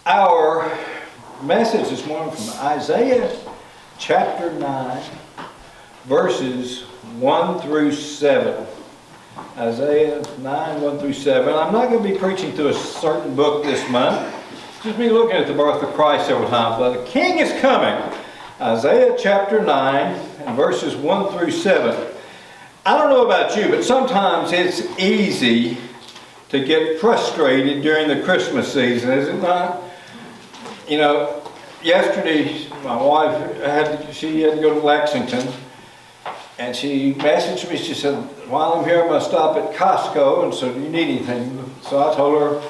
Our message this morning from Isaiah chapter 9, verses 1 through 7. Isaiah 9, 1 through 7. I'm not going to be preaching through a certain book this month. Just be looking at the birth of Christ several times. But the King is coming. Isaiah chapter 9 and verses 1 through 7. I don't know about you, but sometimes it's easy to get frustrated during the Christmas season, is it not? You know, yesterday my wife had to go to Lexington, and she messaged me. She said, "While I'm here, I'm going to stop at Costco, and so do you need anything?" So I told her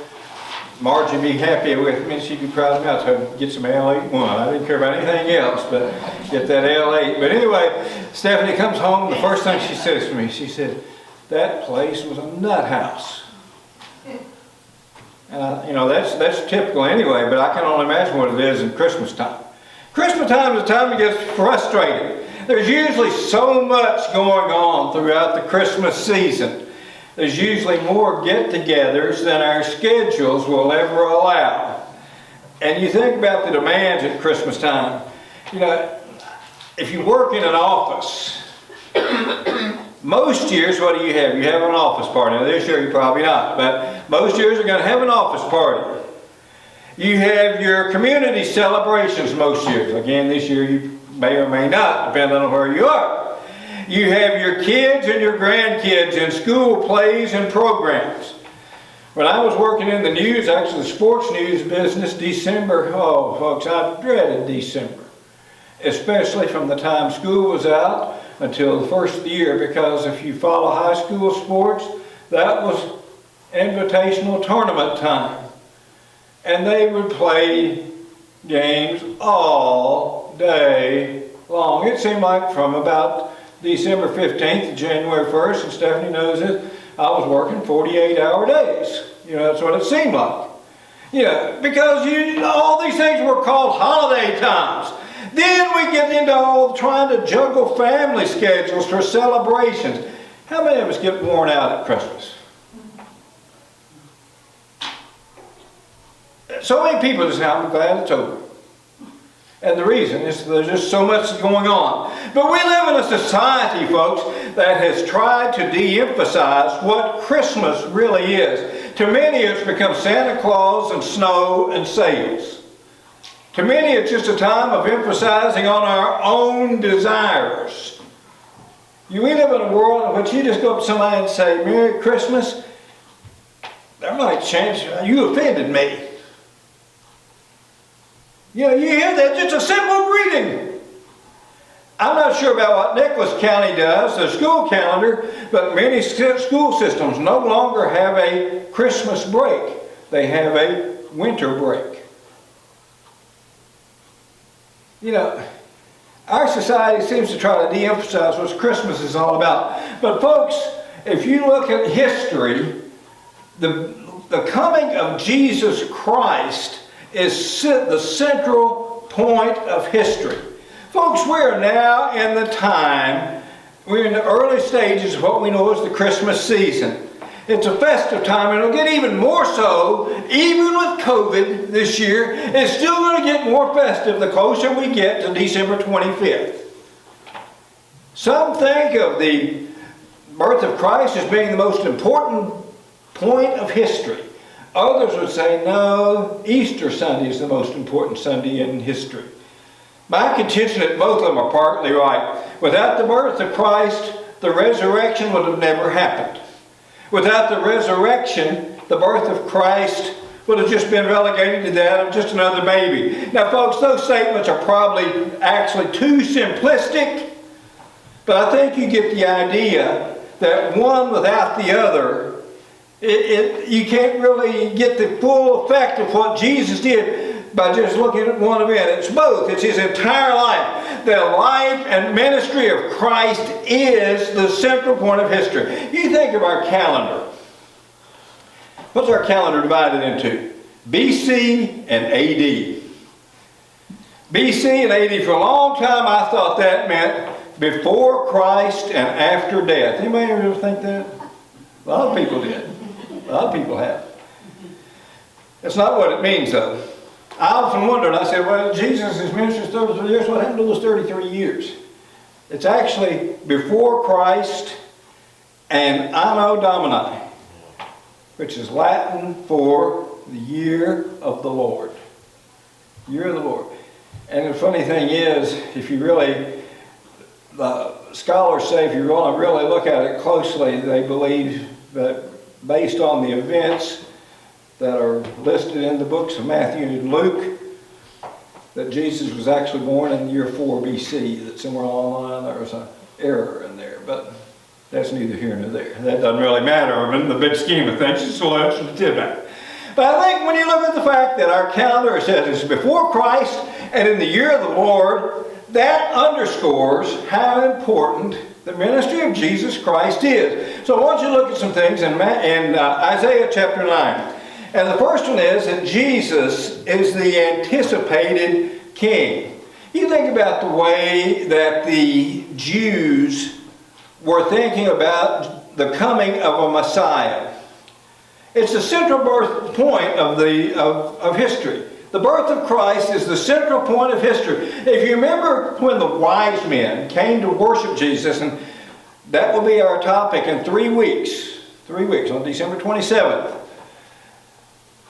Margie would be happy with me, and she'd be proud of me. I told her, "Get some L8-1. I didn't care about anything else, but get that L8. But anyway, Stephanie comes home, and the first thing she says to me, she said, "That place was a nut house." And that's typical anyway, but I can only imagine what it is in Christmas time. Christmas time is a time that gets frustrated. There's usually so much going on throughout the Christmas season. There's usually more get-togethers than our schedules will ever allow. And you think about the demands at Christmas time. You know, if you work in an office, most years, what do you have? You have an office party. Now, this year you're probably not, but most years you're going to have an office party. You have your community celebrations most years. Again, this year you may or may not, depending on where you are. You have your kids and your grandkids in school plays and programs. When I was working in the news, actually the sports news business, December, oh folks, I dreaded December. Especially from the time school was out until the first of the year, because if you follow high school sports, that was invitational tournament time. And they would play games all day long. It seemed like from about December 15th to January 1st, and Stephanie knows it, I was working 48-hour days. You know, that's what it seemed like. You know, because all these things were called holiday times. Then we get into all trying to juggle family schedules for celebrations. How many of us get worn out at Christmas? So many people just say, "I'm glad it's over." And the reason is there's just so much going on. But we live in a society, folks, that has tried to de-emphasize what Christmas really is. To many, it's become Santa Claus and snow and sales. To many, it's just a time of emphasizing on our own desires. We live in a world in which you just go up to somebody and say, "Merry Christmas," there might change. "You offended me." You know, you hear that, just a simple greeting. I'm not sure about what Nicholas County does, the school calendar, but many school systems no longer have a Christmas break. They have a winter break. You know, our society seems to try to de-emphasize what Christmas is all about. But folks, if you look at history, the coming of Jesus Christ is the central point of history. Folks, we're now in the time, we're in the early stages of what we know as the Christmas season. It's a festive time, and it'll get even more so, even with COVID this year. It's still going to get more festive the closer we get to December 25th. Some think of the birth of Christ as being the most important point of history. Others would say, no, Easter Sunday is the most important Sunday in history. My contention that both of them are partly right. Without the birth of Christ, the resurrection would have never happened. Without the resurrection, the birth of Christ would have just been relegated to that of just another baby. Now, folks, those statements are probably actually too simplistic, but I think you get the idea that one without the other, you can't really get the full effect of what Jesus did by just looking at one event. It's both. It's His entire life. The life and ministry of Christ is the central point of history. You think of our calendar. What's our calendar divided into? BC and AD. BC and AD, for a long time I thought that meant before Christ and after death. Anybody ever think that? A lot of people did. A lot of people have. That's not what it means, though. I often wondered, I said, well, Jesus' ministry is 33 years, what happened to those 33 years? It's actually before Christ and Anno Domini, which is Latin for the year of the Lord. Year of the Lord. And the funny thing is, if you really, the scholars say if you want to really look at it closely, they believe that based on the events that are listed in the books of Matthew and Luke, that Jesus was actually born in the year 4 BC, that somewhere along the line there was an error in there, but that's neither here nor there. That doesn't really matter in the big scheme of things, it's still answer the tidbit. But I think when you look at the fact that our calendar says it's before Christ and in the year of the Lord, that underscores how important the ministry of Jesus Christ is. So I want you to look at some things in Isaiah chapter 9. And the first one is that Jesus is the anticipated king. You think about the way that the Jews were thinking about the coming of a Messiah. It's the central birth point of history. The birth of Christ is the central point of history. If you remember when the wise men came to worship Jesus, and that will be our topic in 3 weeks. 3 weeks, on December 27th.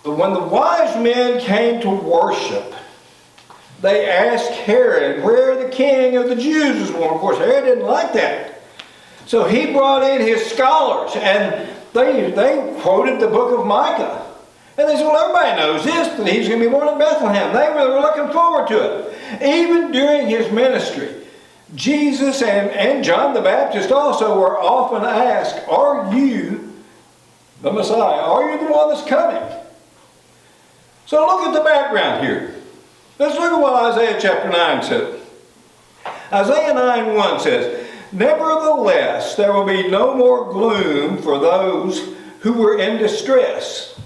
But when the wise men came to worship, they asked Herod where the king of the Jews was born. Of course, Herod didn't like that. So he brought in his scholars, and they quoted the book of Micah. And they said, well, everybody knows this, that he's going to be born in Bethlehem. They were looking forward to it. Even during his ministry, Jesus and John the Baptist also were often asked, are you the Messiah? Are you the one that's coming? So look at the background here. Let's look at what Isaiah chapter 9 says. Isaiah 9:1 says, nevertheless, there will be no more gloom for those who were in distress.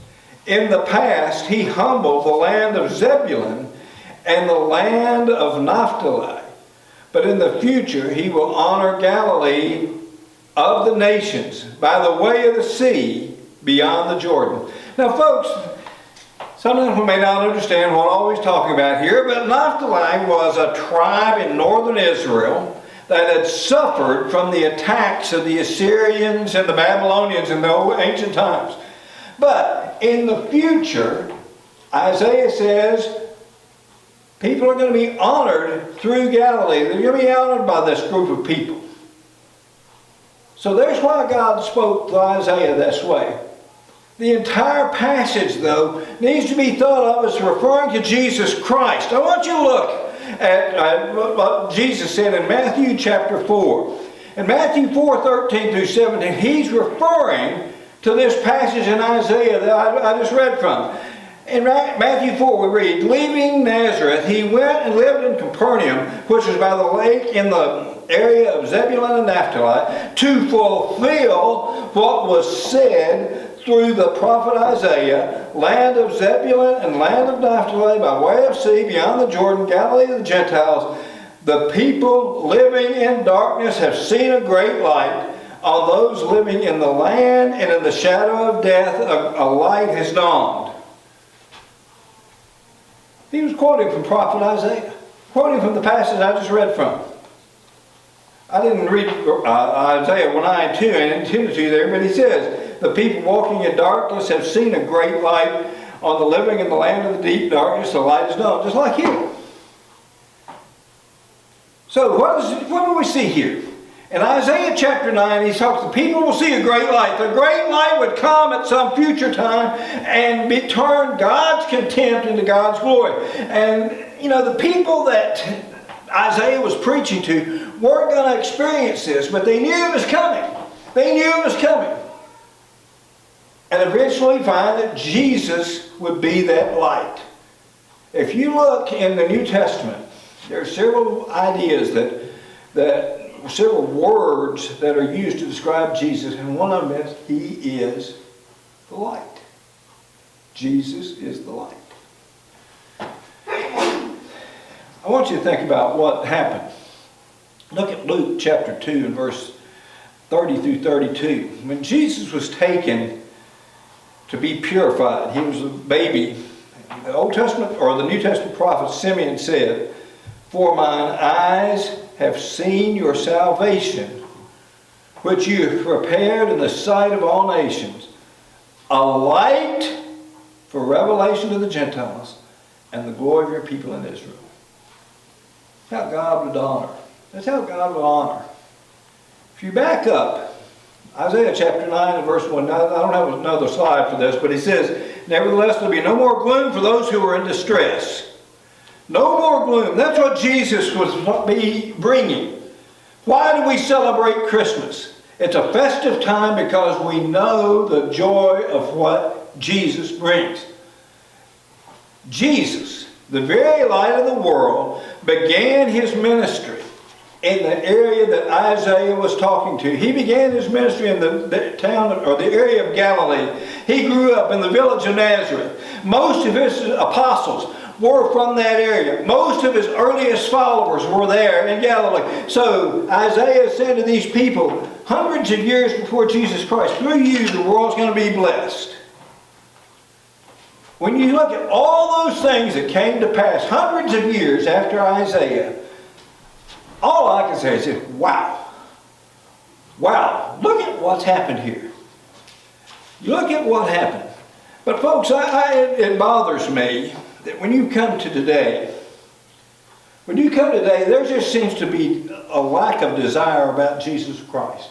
In the past, he humbled the land of Zebulun and the land of Naphtali. But in the future, he will honor Galilee of the nations by the way of the sea beyond the Jordan. Now, folks, sometimes we may not understand what I'm always talking about here, but Naphtali was a tribe in northern Israel that had suffered from the attacks of the Assyrians and the Babylonians in the ancient times. But in the future, Isaiah says, people are going to be honored through Galilee. They're going to be honored by this group of people. So there's why God spoke to Isaiah this way. The entire passage, though, needs to be thought of as referring to Jesus Christ. I want you to look at what Jesus said in Matthew chapter 4. In Matthew 4:13 through 17, he's referring to this passage in Isaiah that I just read from. In Matthew 4 we read, leaving Nazareth, he went and lived in Capernaum, which was by the lake in the area of Zebulun and Naphtali, to fulfill what was said through the prophet Isaiah, land of Zebulun and land of Naphtali, by way of sea, beyond the Jordan, Galilee of the Gentiles. The people living in darkness have seen a great light. On those living in the land and in the shadow of death, a light has dawned. He was quoting from prophet Isaiah, quoting from the passage I just read from. I didn't read Isaiah 9:2 and intended to there, but he says, the people walking in darkness have seen a great light. On the living in the land of the deep darkness, the light is dawned. Just like you. So what do we see here? In Isaiah chapter 9, he talks, the people will see a great light. The great light would come at some future time and turn God's contempt into God's glory. And, you know, the people that Isaiah was preaching to weren't going to experience this, but they knew it was coming. They knew it was coming. And eventually find that Jesus would be that light. If you look in the New Testament, there are several ideas several words that are used to describe Jesus, and one of them is, he is the light. Jesus is the light. I want you to think about what happened. Look at Luke chapter 2 and verse 30 through 32. When Jesus was taken to be purified, he was a baby the Old Testament or the New Testament prophet Simeon said, "For mine eyes have seen your salvation, which you have prepared in the sight of all nations, a light for revelation to the Gentiles and the glory of your people in Israel." That's how God would honor. That's how God would honor. If you back up, Isaiah chapter 9 and verse 1. Now, I don't have another slide for this, but he says, "Nevertheless, there will be no more gloom for those who are in distress." No more gloom. That's what Jesus was bringing. Why do we celebrate Christmas? It's a festive time because we know the joy of what Jesus brings. Jesus, the very light of the world, began his ministry in the area that Isaiah was talking to. He began his ministry in the town or the area of Galilee. He grew up in the village of Nazareth. Most of his apostles were from that area. Most of his earliest followers were there in Galilee. So Isaiah said to these people, hundreds of years before Jesus Christ, through you the world's going to be blessed. When you look at all those things that came to pass hundreds of years after Isaiah, all I can say is, wow. Wow, look at what's happened here. Look at what happened. But folks, it bothers me that when you come to today, there just seems to be a lack of desire about Jesus Christ.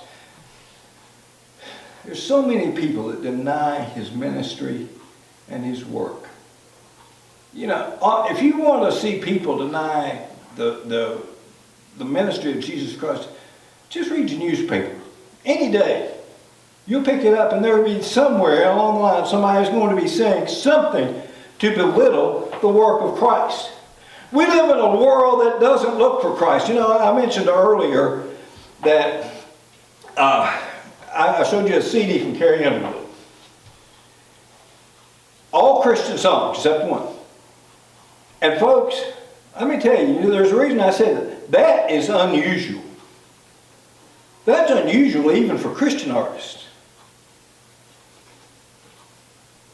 There's so many people that deny his ministry and his work. You know, if you want to see people deny the ministry of Jesus Christ, just read your newspaper. Any day. You'll pick it up and there'll be somewhere along the line somebody's going to be saying something to belittle the work of Christ. We live in a world that doesn't look for Christ. You know, I mentioned earlier that I showed you a CD from Carrie Underwood. All Christian songs except one. And folks, let me tell you, there's a reason I say that. That is unusual. That's unusual even for Christian artists.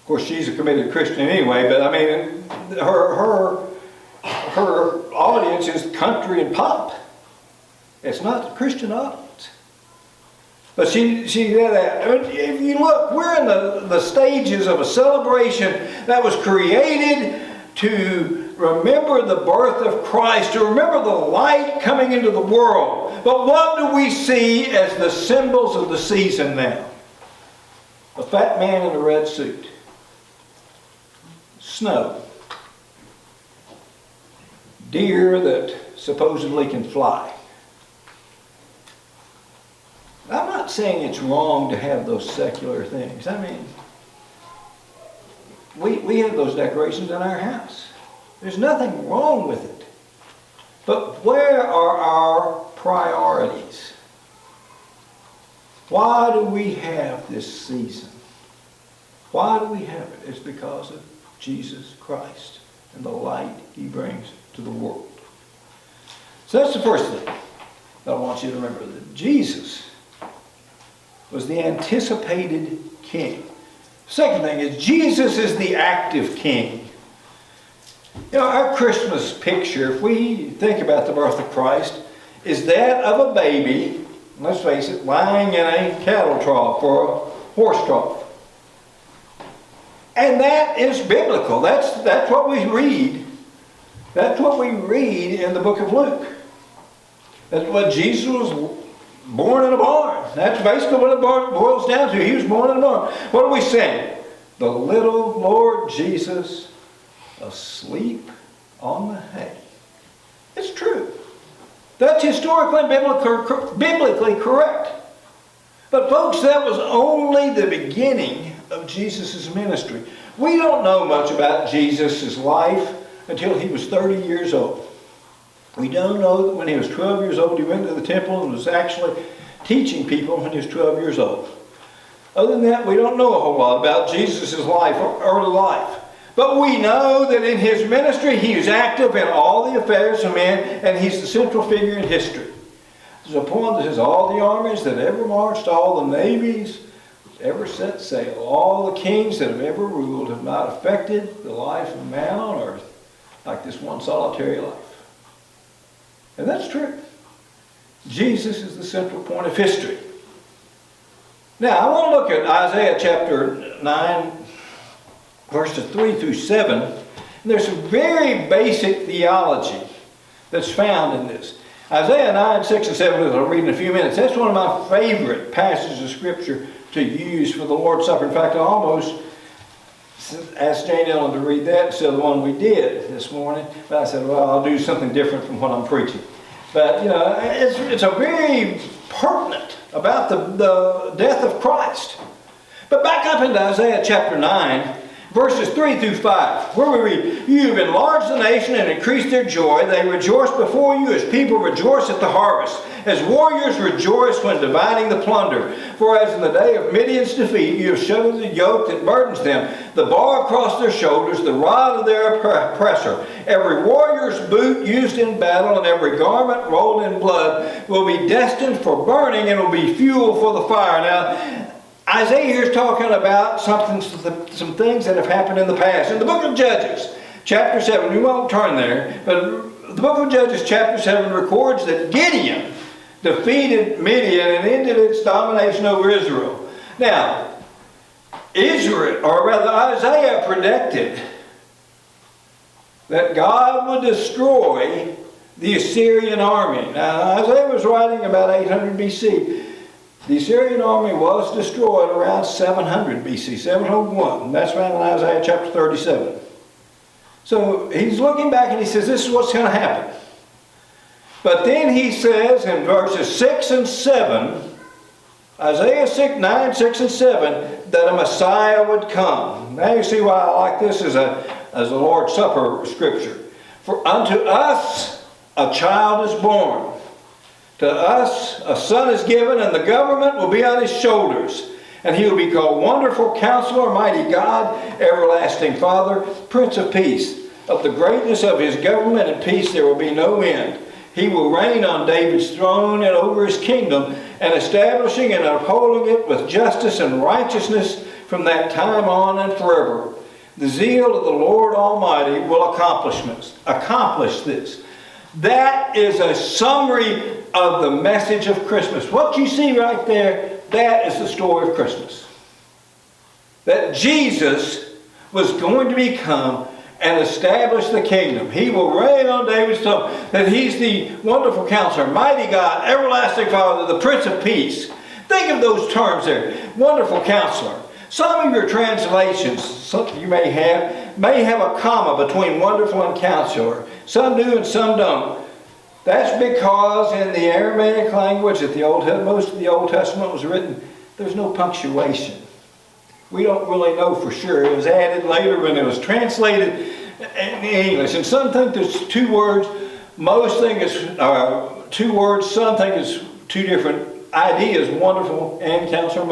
Of course, she's a committed Christian anyway, but I mean, her audience is country and pop. It's not the Christian audience. But she did that. If you look, we're in the stages of a celebration that was created to remember the birth of Christ, to remember the light coming into the world. But what do we see as the symbols of the season now? A fat man in a red suit. Snow. Deer that supposedly can fly. I'm not saying it's wrong to have those secular things. I mean, we have those decorations in our house. There's nothing wrong with it. But where are our priorities? Why do we have this season? Why do we have it? It's because of Jesus Christ and the light he brings to the world. So that's the first thing that I want you to remember, that Jesus was the anticipated king. Second thing is, Jesus is the active king. You know, our Christmas picture, if we think about the birth of Christ, is that of a baby, let's face it, lying in a cattle trough or a horse trough. And that is biblical. That's what we read. That's what we read in the book of Luke. That's what Jesus was born in a barn. That's basically what it boils down to. He was born in a barn. What are we saying? The little Lord Jesus asleep on the hay. It's true. That's historically and biblically correct. But folks, that was only the beginning of Jesus' ministry. We don't know much about Jesus' life until he was 30 years old. We don't know that when he was 12 years old, he went to the temple and was actually teaching people when he was 12 years old. Other than that, we don't know a whole lot about Jesus' life or early life. But we know that in his ministry, he was active in all the affairs of men, and he's the central figure in history. There's a poem that says, all the armies that ever marched, all the navies ever set sail, all the kings that have ever ruled have not affected the life of man on earth like this one solitary life. And that's true. Jesus is the central point of history. Now, I want to look at Isaiah chapter 9, verses 3 through 7. And there's some very basic theology that's found in this. Isaiah 9, 6, and 7, as I'll read in a few minutes, that's one of my favorite passages of Scripture to use for the Lord's Supper. In fact, I almost asked Jane Ellen to read that instead of the one we did this morning. But I said, well, I'll do something different from what I'm preaching. But, you know, it's a very pertinent about the death of Christ. But back up into Isaiah chapter 9, verses 3 through 5, where we read, "You have enlarged the nation and increased their joy. They rejoice before you as people rejoice at the harvest, as warriors rejoice when dividing the plunder. For as in the day of Midian's defeat, you have shattered the yoke that burdens them, the bar across their shoulders, the rod of their oppressor. Every warrior's boot used in battle and every garment rolled in blood will be destined for burning and will be fuel for the fire." Now, Isaiah here is talking about some things that have happened in the past. In the book of Judges, chapter 7, we won't turn there, but the book of Judges, chapter 7, records that Gideon defeated Midian and ended its domination over Israel. Now, Isaiah predicted that God would destroy the Assyrian army. Now, Isaiah was writing about 800 BC. The Assyrian army was destroyed around 700 BC, 701. That's found in Isaiah chapter 37. So he's looking back and he says, this is what's going to happen. But then he says in verses 6 and 7, Isaiah 9, 6 and 7, that a Messiah would come. Now you see why I like this as a Lord's Supper scripture. "For unto us a child is born. To us a son is given, and the government will be on his shoulders. And he will be called Wonderful Counselor, Mighty God, Everlasting Father, Prince of Peace. Of the greatness of his government and peace there will be no end. He will reign on David's throne and over his kingdom, and establishing and upholding it with justice and righteousness from that time on and forever. The zeal of the Lord Almighty will accomplish this." That is a summary of the message of Christmas. What you see right there, that is the story of Christmas. That Jesus was going to become and establish the kingdom. He will reign on David's throne. That he's the Wonderful Counselor, Mighty God, Everlasting Father, the Prince of Peace. Think of those terms there. Wonderful Counselor. Some of your translations, some you may have a comma between wonderful and counselor. Some do and some don't. That's because in the Aramaic language that most of the Old Testament was written, there's no punctuation. We don't really know for sure. It was added later when it was translated in English. And some think there's two words. Most think it's two words. Some think it's two different ideas, wonderful and counselor.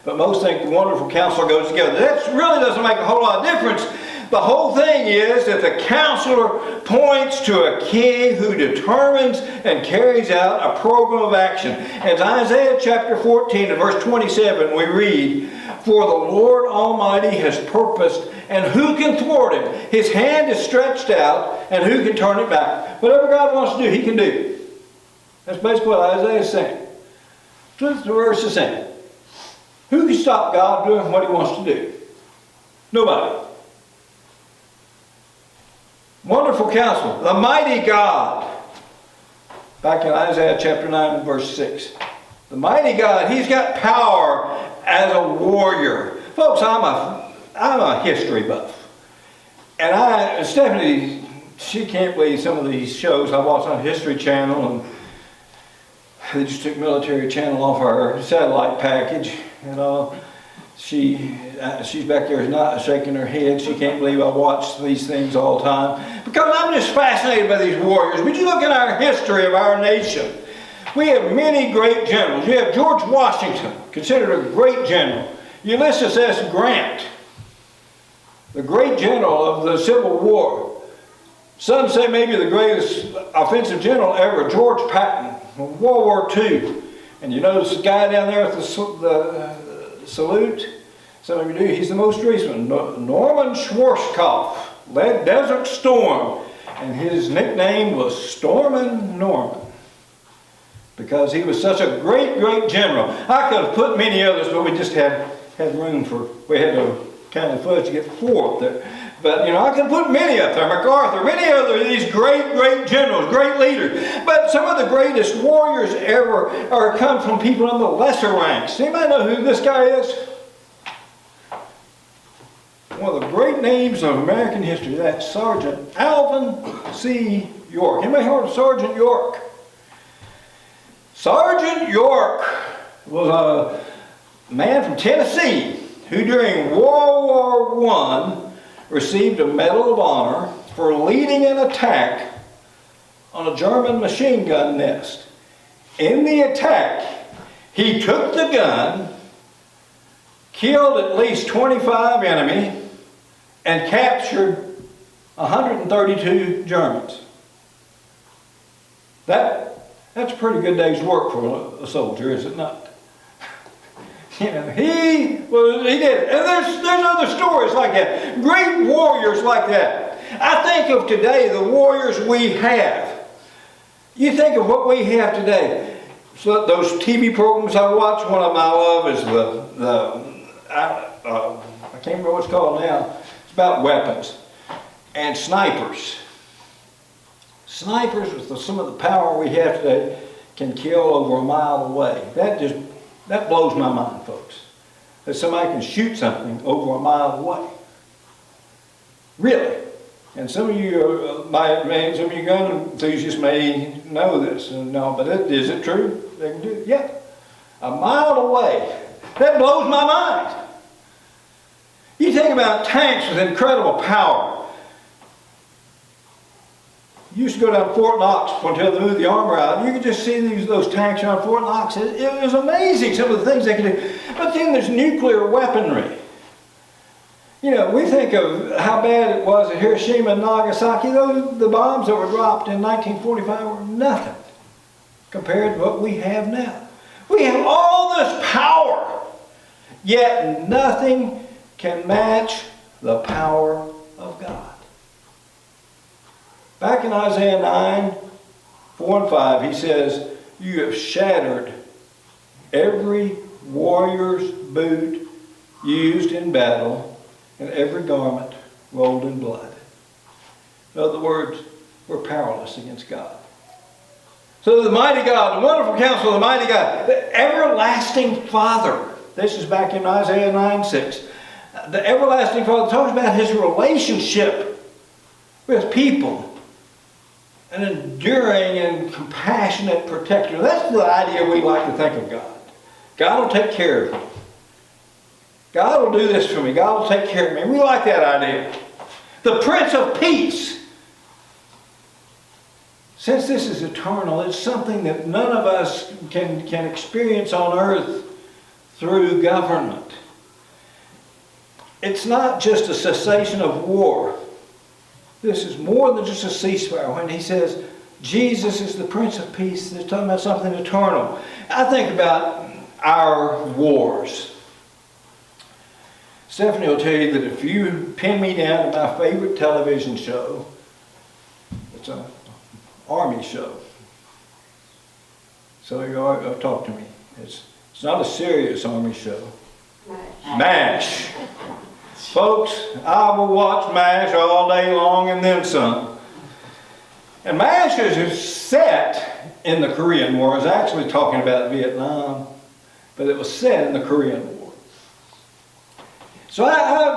But most think the Wonderful Counselor goes together. That really doesn't make a whole lot of difference. The whole thing is that the counselor points to a king who determines and carries out a program of action. In Isaiah chapter 14 and verse 27 we read, "For the Lord Almighty has purposed, and who can thwart him? His hand is stretched out, and who can turn it back?" Whatever God wants to do, he can do. That's basically what Isaiah is saying. That's what the verse is saying. Who can stop God doing what he wants to do? Nobody. Wonderful Counselor, the Mighty God. Back in Isaiah chapter 9 and verse 6. The Mighty God, he's got power as a warrior. Folks, I'm a history buff. And Stephanie, she can't believe some of these shows I watch on History Channel, and they just took Military Channel off our satellite package. You know, she's back there not shaking her head. She can't believe I watch these things all the time. Because I'm just fascinated by these warriors. But you look at our history of our nation. We have many great generals. You have George Washington, considered a great general. Ulysses S. Grant, the great general of the Civil War. Some say maybe the greatest offensive general ever, George Patton, from World War II. And you notice the guy down there with the salute. Some of you do. He's the most recent one. Norman Schwarzkopf led Desert Storm, and his nickname was Stormin' Norman, because he was such a great, great general. I could have put many others, but we just had room for, we had to kind of fudge to get 4 up there. But, you know, I could put many up there, MacArthur, many other of these great, great generals, great leaders. But some of the greatest warriors ever come from people in the lesser ranks. Anybody know who this guy is? One of the great names of American history. That's Sergeant Alvin C. York. Anybody heard of Sergeant York? Sergeant York was a man from Tennessee who during World War I received a Medal of Honor for leading an attack on a German machine gun nest. In the attack, he took the gun, killed at least 25 enemy, and captured 132 Germans. That's a pretty good day's work for a soldier, is it not? You know, he did it. And there's other stories like that. Great warriors like that. I think of today, the warriors we have. You think of what we have today. So those TV programs I watch, one of them I love is I can't remember what it's called now. It's about weapons and snipers. Snipers, with some of the power we have today, can kill over a mile away. That blows my mind, folks. That somebody can shoot something over a mile away. Really. And some of you some of you gun enthusiasts may know this. No, but is it true? They can do it. Yeah. A mile away. That blows my mind. You think about tanks with incredible power. You used to go down Fort Knox until they moved the armor out. You could just see those tanks around Fort Knox. It was amazing, some of the things they could do. But then there's nuclear weaponry. You know, we think of how bad it was at Hiroshima and Nagasaki. The bombs that were dropped in 1945 were nothing compared to what we have now. We have all this power, yet nothing can match the power of God. Back in Isaiah 9, 4 and 5, he says, "You have shattered every warrior's boot used in battle, and every garment rolled in blood." In other words, we're powerless against God. So the mighty God, the wonderful counsel of the mighty God, the everlasting Father. This is back in Isaiah 9:6. The everlasting Father talks about his relationship with people. An enduring and compassionate protector. That's the idea we like to think of God. God will take care of me. God will do this for me. God will take care of me. We like that idea. The Prince of Peace. Since this is eternal, it's something that none of us can experience on earth through government. It's not just a cessation of war. This is more than just a ceasefire. When he says Jesus is the Prince of Peace, they're talking about something eternal. I think about our wars. Stephanie will tell you that if you pin me down to my favorite television show, it's an army show. So you talk to me. It's not a serious army show. MASH. Folks, I will watch MASH all day long and then some. And MASH is set in the Korean War. I was actually talking about Vietnam, but it was set in the Korean War. So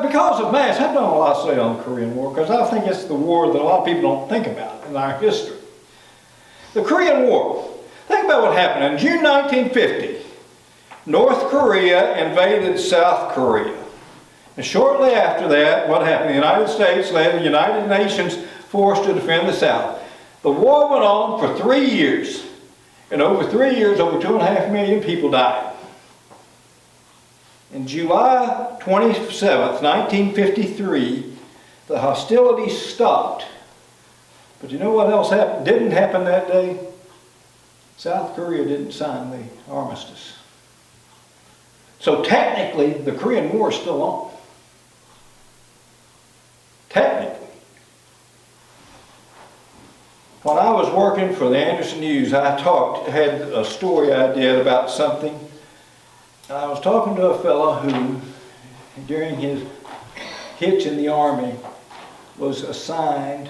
because of MASH, I've done a lot to say on the Korean War because I think it's the war that a lot of people don't think about in our history. The Korean War. Think about what happened. In June 1950, North Korea invaded South Korea. And shortly after that, what happened? The United States led the United Nations force to defend the South. The war went on for 3 years. And over 3 years, over 2.5 million people died. In July 27th, 1953, the hostilities stopped. But you know what else didn't happen that day? South Korea didn't sign the armistice. So technically, the Korean War is still on. Technically. When I was working for the Anderson News, I had a story I did about something. And I was talking to a fellow who, during his hitch in the Army, was assigned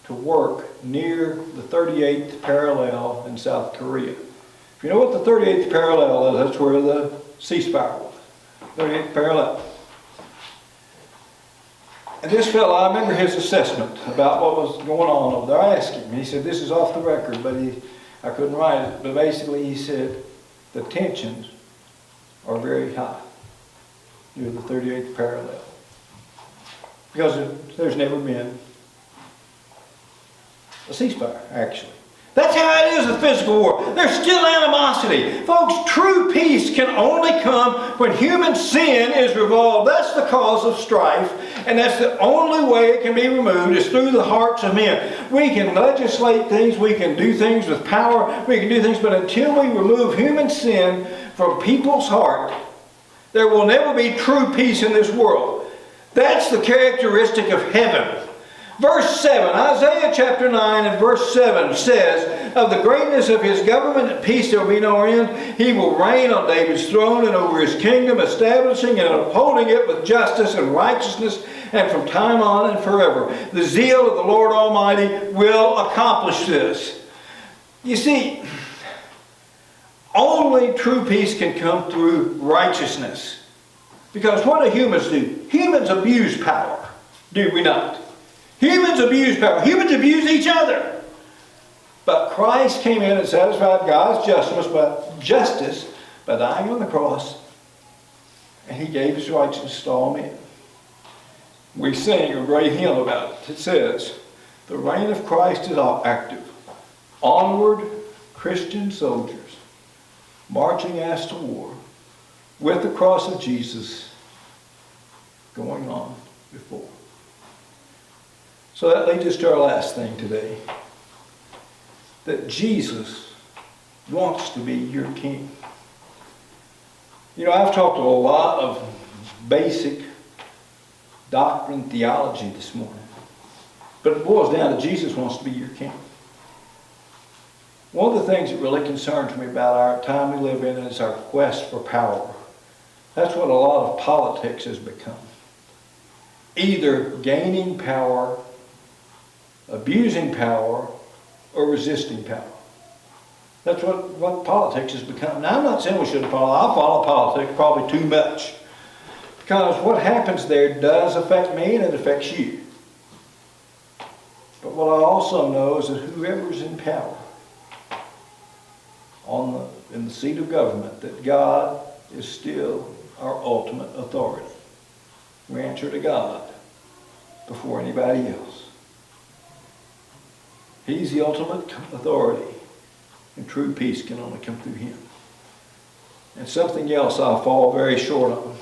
to work near the 38th parallel in South Korea. If you know what the 38th parallel is, that's where the ceasefire was. 38th parallel. And this fellow, I remember his assessment about what was going on over there. I asked him, he said, this is off the record, but I couldn't write it. But basically he said, the tensions are very high near the 38th parallel. Because there's never been a ceasefire, actually. That's how it is with physical war. There's still animosity. Folks, true peace can only come when human sin is revolved. That's the cause of strife, and that's the only way it can be removed is through the hearts of men. We can legislate things, we can do things with power, we can do things, but until we remove human sin from people's heart, there will never be true peace in this world. That's the characteristic of heaven. Verse 7, Isaiah chapter 9 and verse 7 says, of the greatness of his government and peace there will be no end. He will reign on David's throne and over his kingdom, establishing and upholding it with justice and righteousness, and from time on and forever. The zeal of the Lord Almighty will accomplish this. You see, only true peace can come through righteousness. Because what do humans do? Humans abuse power, do we not? Humans abuse power. Humans abuse each other. But Christ came in and satisfied God's justice by dying on the cross. And he gave his righteousness to all men. We sing a great hymn about it. It says, the reign of Christ is active. Onward, Christian soldiers, marching as to war, with the cross of Jesus going on before. So that leads us to our last thing today. That Jesus wants to be your king. You know, I've talked a lot of basic doctrine, theology this morning. But it boils down to Jesus wants to be your king. One of the things that really concerns me about our time we live in is our quest for power. That's what a lot of politics has become. Either gaining power, abusing power, or resisting power. That's what politics has become. Now, I'm not saying we shouldn't follow. I follow politics probably too much. Because what happens there does affect me and it affects you. But what I also know is that whoever's in power, in the seat of government, that God is still our ultimate authority. We answer to God before anybody else. He's the ultimate authority, and true peace can only come through him. And something else I fall very short on.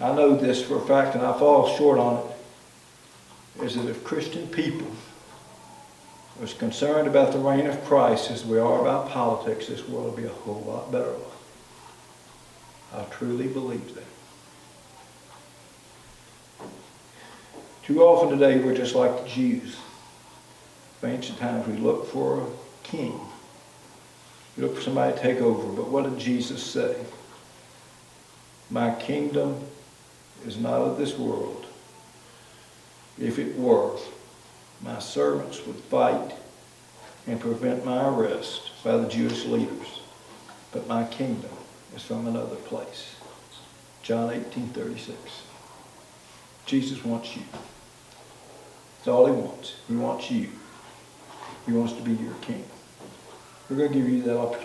I know this for a fact, and I fall short on it, is that if Christian people are as concerned about the reign of Christ as we are about politics, this world will be a whole lot better off. I truly believe that. Too often today we're just like the Jews. In ancient times we look for a king. We look for somebody to take over. But what did Jesus say? My kingdom is not of this world. If it were, my servants would fight and prevent my arrest by the Jewish leaders. But my kingdom is from another place. John 18:36. Jesus wants you. That's all he wants. He wants you. He wants to be your king. We're going to give you that opportunity.